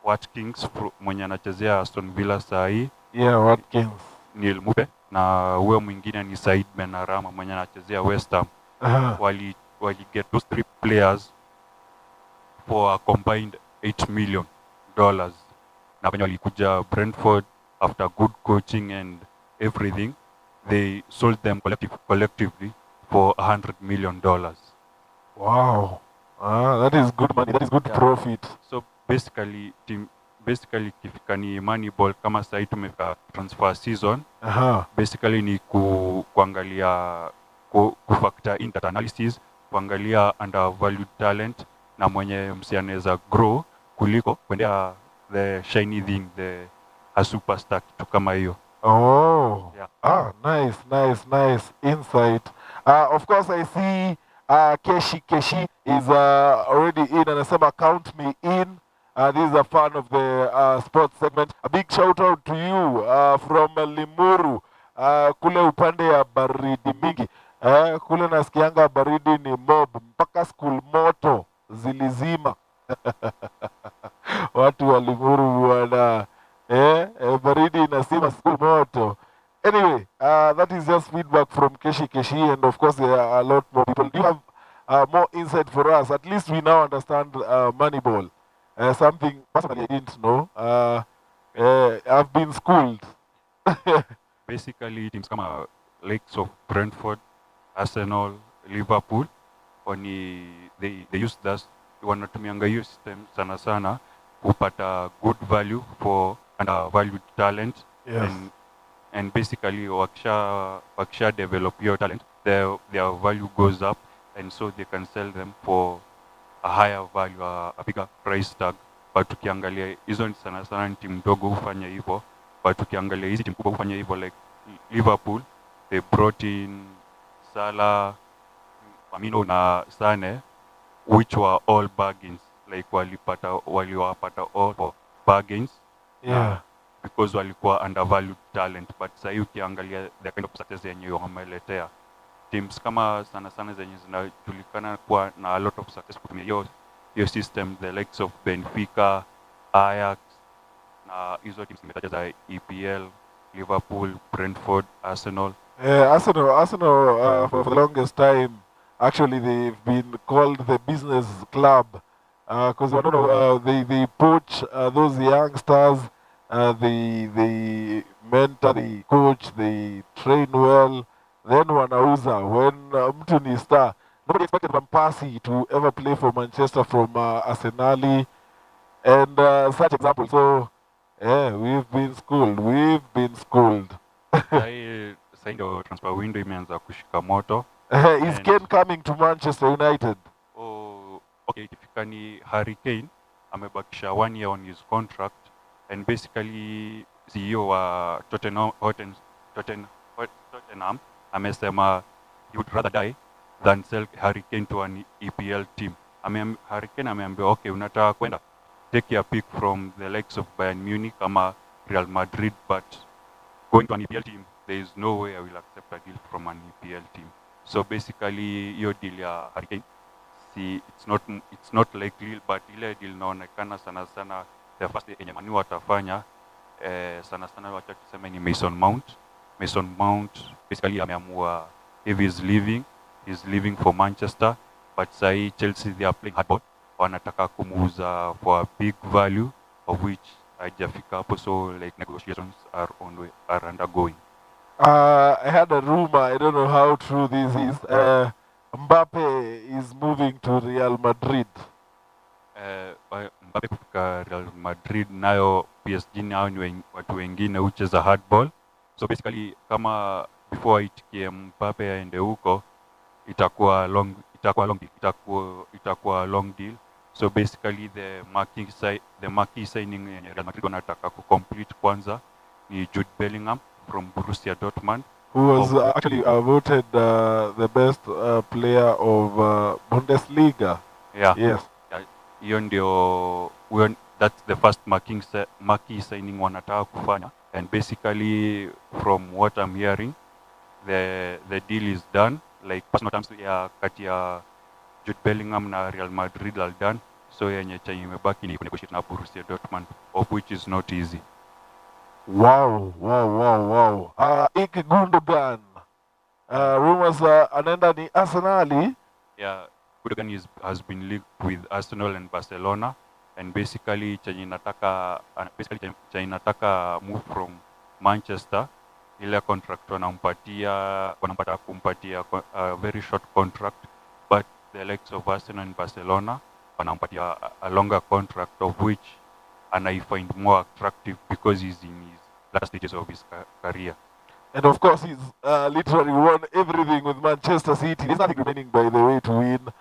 Watkins mwenye anachezea Aston Villa saa hii, Yeah, Watkins. Neil Mupe, na huyo mwingine ni Said Benarama mwenye anachezea West Ham. Wali get those 3 players for a combined $8 million. Na when walikuja Brentford, after good coaching and everything, they sold them collectively for $100 million. Wow. That is good money. That is good profit. So basically kifika ni Moneyball, kama sasa tumefika transfer season, basically ni kuangalia kufactor in data analysis, kuangalia undervalued talent na mwenye msianeza grow kuliko kwendea the shiny thing, a superstar, kitu kama hiyo. Oh. Yeah. Nice insight. Of course I see Keshi is already in, anasema count me in. This is a fan of the sports segment. A big shout out to you from Limuru, kule upande ya baridi mingi. Kule nasikianga baridi ni mob, mpaka school moto zilizima. Watu wa Limuru wana baridi inasima school moto. Anyway, that is just feedback from Keshi, and of course there are a lot more people. Do you have more insight for us? At least we now understand Moneyball. Something personally I didn't know. I've been schooled. Basically teams kama likes of Brentford, Arsenal, Liverpool, they use that, wanatumianga hiyo system sana kupata good value for undervalued talent. Yes. And basically wakisha develop your talent, their value goes up, and so they can sell them for a higher value, a bigger price tag. But tukiangalia hizo sana ni timu ndogo hufanya hivyo, but tukiangalia hizi timu kubwa hufanya hivyo, like Liverpool, they brought in Salah, Firmino na Sane, which were all bargains, like waliwapata all for bargains. Yeah. Because walikuwa undervalued talent. But sasa ukiangalia the kind of success yenye wameletea teams kama sana zenye zinajulikana kuwa na a lot of success kutumia hiyo system, the likes of Benfica, Ajax, na hizo teams zimetaja za EPL, Liverpool, Brentford, Arsenal. Arsenal for the longest time, actually they've been called the business club, because they poach those youngsters. They mentor, they coach, they train well, then wanauza. When mtu ni star, nobody expected Van Persie to ever play for Manchester from Arsenal, and such examples. So, yeah, we've been schooled. Sasa ndio transfer window imeanza kushika moto. Is Kane coming to Manchester United? Oh, okay, ikifika ni Harry Kane amebakisha 1 year on his contract. And basically CEO wa Tottenham amesema he would rather die than sell Harry Kane to an EPL team. Harry Kane ameambia, okay, unataka kwenda, take your pick from the likes of Bayern Munich ama Real Madrid, but going to an EPL team, there is no way I will accept a deal from an EPL team. So basically hiyo deal ya Harry Kane, it's not likely, but ile deal naonekana sana the first yenye Manu watafanya sana wacha tuseme ni Mason Mount basically ameamua if he's leaving for Manchester, but sai Chelsea they are playing hardball, wanataka kumuuza for a big value of which hajafika hapo, so like negotiations are undergoing. I had a rumor, I don't know how true this is, Mbappe is moving to Real Madrid. Mbappe kufika Real Madrid, nayo PSG nao ni watu wengine hucheza hardball. So basically kama before itikie Mbappe aende huko, itakuwa long deal. So basically the marquee signing yenye Real Madrid wanataka complete kwanza ni Jude Bellingham from Borussia Dortmund, who was actually voted the best player of Bundesliga. Yeah. Yes. Hiyo ndio that's the first marquee signing wanataka kufanya, and basically from what I'm hearing the deal is done, like personal terms ya kati ya Jude Bellingham na Real Madrid are done, so yenye chenye imebaki ni negotiate na Borussia Dortmund, of which is not easy. Wow. Ike Gundogan. Rumors anaenda ni Arsenali. Yeah, Gundogan has been linked with Arsenal and Barcelona, and basically chenye nataka move from Manchester, ile contract wanampata kumpatia a very short contract, but the likes of Arsenal and Barcelona wanampatia a longer contract, of which and I find more attractive because he's in his last stages of his career. And of course, he's literally won everything with Manchester City. There's nothing remaining, by the way, to win.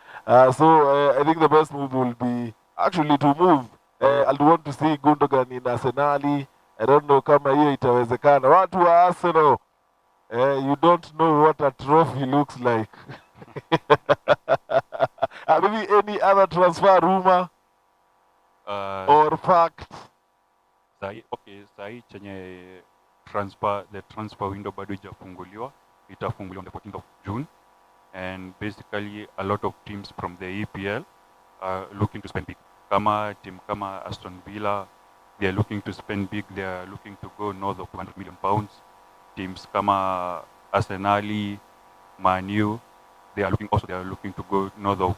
So I think the best move will be actually to move. I'd want to see Gundogan in Arsenali. I don't know kama hiyo itawezekana. Watu wa Arsenal, you don't know what a trophy looks like. Maybe any other transfer rumor or fact? Sahi chenye the transfer window bado ijafunguliwa, itafunguliwa on the 14th of June, and basically a lot of teams from the EPL are looking to spend big. Team kama Aston Villa, they are looking to spend big. They are looking to go north of 200 million pounds. Teams kama Arsenal, Man U, they are looking to go north of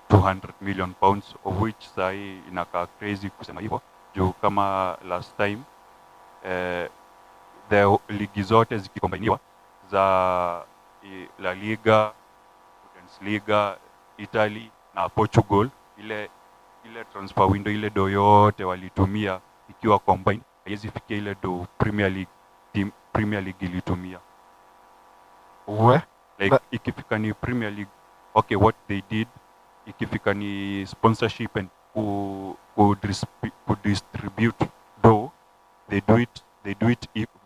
200 million pounds, of which sahi inakaa crazy kusema hivyo juu kama last time the ligi zote zikikombiniwa za La Liga, Bundesliga, Italy na Portugal, ile transfer window ile do yote walitumia ikiwa combine haiwezi fikia ile do Premier League ilitumia. Like ikifika ni Premier League, okay, what they did ikifika ni sponsorship and could distribute though they do it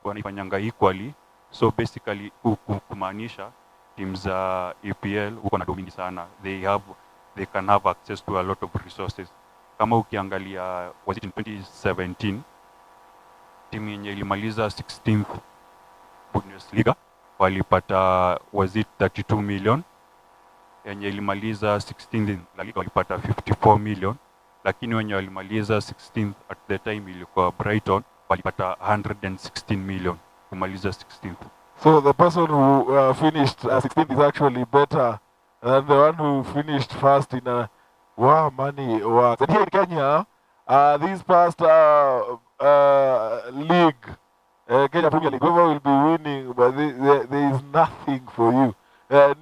wanifanyanga equally, so basically kumaanisha teams za EPL uko na domini sana, they can have access to a lot of resources. Kama ukiangalia was it in 2017 timu yenye ilimaliza 16th Bundesliga walipata was it 32 million, yenye ilimaliza 16th La Liga walipata 54 million, lakini wenye walimaliza 16th at the time ilikuwa Brighton walipata 116 million kumaliza 16th. So the person who finished 16th is actually better than the one who finished first in a money works. And here in Kenya, this past league, Kenya Premier League, whoever will be winning, but there is nothing for you.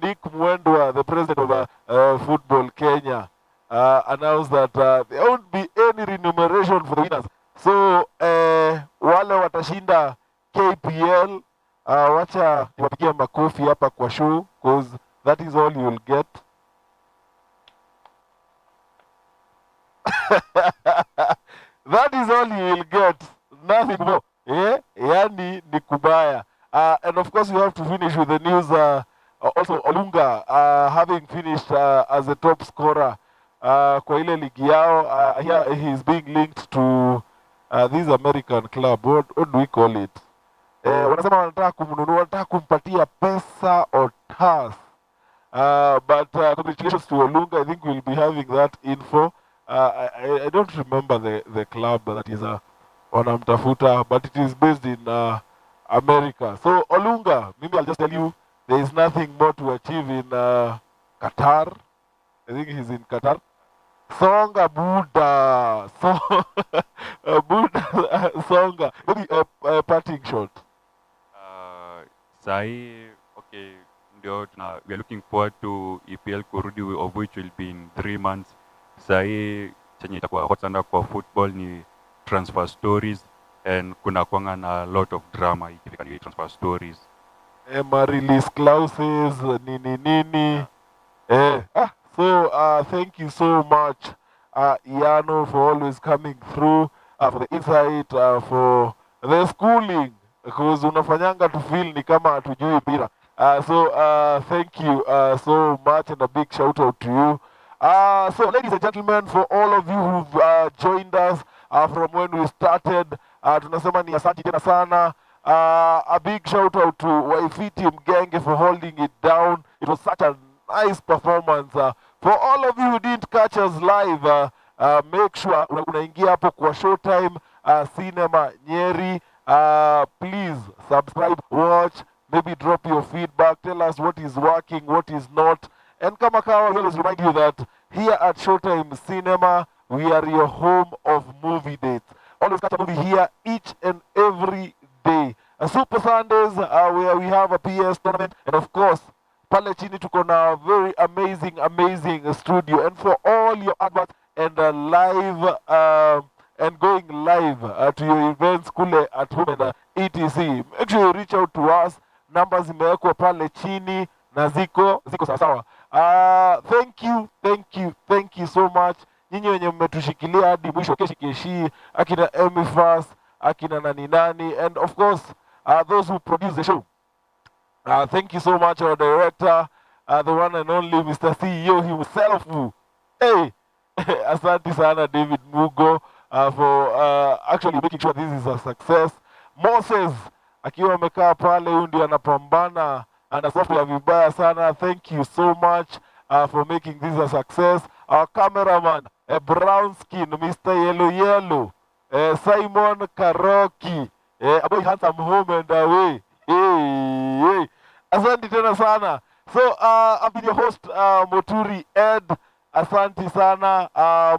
Nick Mwendwa, the president of Football Kenya, announced that there won't be any remuneration for the winners. So wale watashinda KPL, wacha niwapigie makofi hapa kwa show, because that is all you will get. That is all you will get, nothing more. Yani ni kubaya. And of course you have to finish with the news. Also Olunga having finished as a top scorer kwa ile ligi yao. Here he is being linked to this American club. What do we call it? Wanasema wanataka kumnunua, wanataka kumpatia pesa or task. But congratulations to Olunga. I think we'll be having that info. I don't remember the club that is wanamtafuta, but it is based in America. So Olunga, maybe I'll just tell you, there is nothing more to achieve in Qatar. I think he's in Qatar. Songa Buddha, Buddha Songa. Maybe a parting shot. Sahi, okay, we are looking forward to EPL kurudi, of which will be in 3 months. Sahi chenye itakuwa hot sana kwa football ni transfer stories, and kuna kwanga na a lot of drama ikifika ni transfer stories. Release clauses, nini. So thank you so much, Iano, for always coming through, for the insight, for the schooling, because unafanyanga to feel ni kama hatujui mpira. So thank you so much, and a big shout out to you. So ladies and gentlemen, for all of you who've joined us from when we started. Tunasema ni asante tena sana. A big shout out to Waifiti Mgenge for holding it down. It was such a nice performance. For all of you who didn't catch us live, make sure unaingia hapo kwa Showtime Cinema Nyeri. Please subscribe, watch, maybe drop your feedback, tell us what is working, what is not. And kama kawa, we always remind you that here at Showtime Cinema, we are your home of movie dates. Always catch a movie here each and every day. Super Sundays, where we have a PS tournament, and of course, pale chini tuko na very amazing studio. And for all your adverts and live and going live to your events kule at home and etc, make sure you reach out to us. Numbers zimewekwa pale chini na ziko sawa. Thank you so much. Nyinyi wenye mmetushikilia hadi mwisho, keshi akina Emmy Fast, akina nani, and of course those who produce the show. Thank you so much, our director, the one and only Mr. CEO himself. Hey, asante sana David Mugo for actually making sure this is a success. Moses akiwa amekaa pale, huyu ndio anapambana na software vibaya sana. Thank you so much for making this a success. Our cameraman, a brown skin, Mr. Yellow, Simon Karoki, a boy handsome home and away. Hey. Asante tena sana. So I've been your host, Moturi Ed. Asante sana,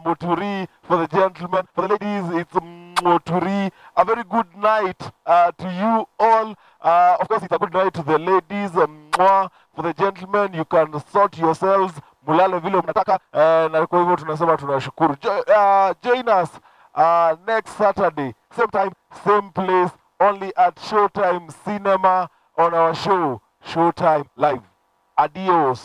Moturi for the gentlemen. For the ladies, it's Moturi. A very good night to you all. Of course, it's a good night to the ladies. For the gentlemen, you can sort yourselves. Mulale vile mnataka. Na kwa hivyo tunasema tunashukuru. Join us next Saturday. Same time, same place. Only at Showtime Cinema on our show, Showtime Live. Adios.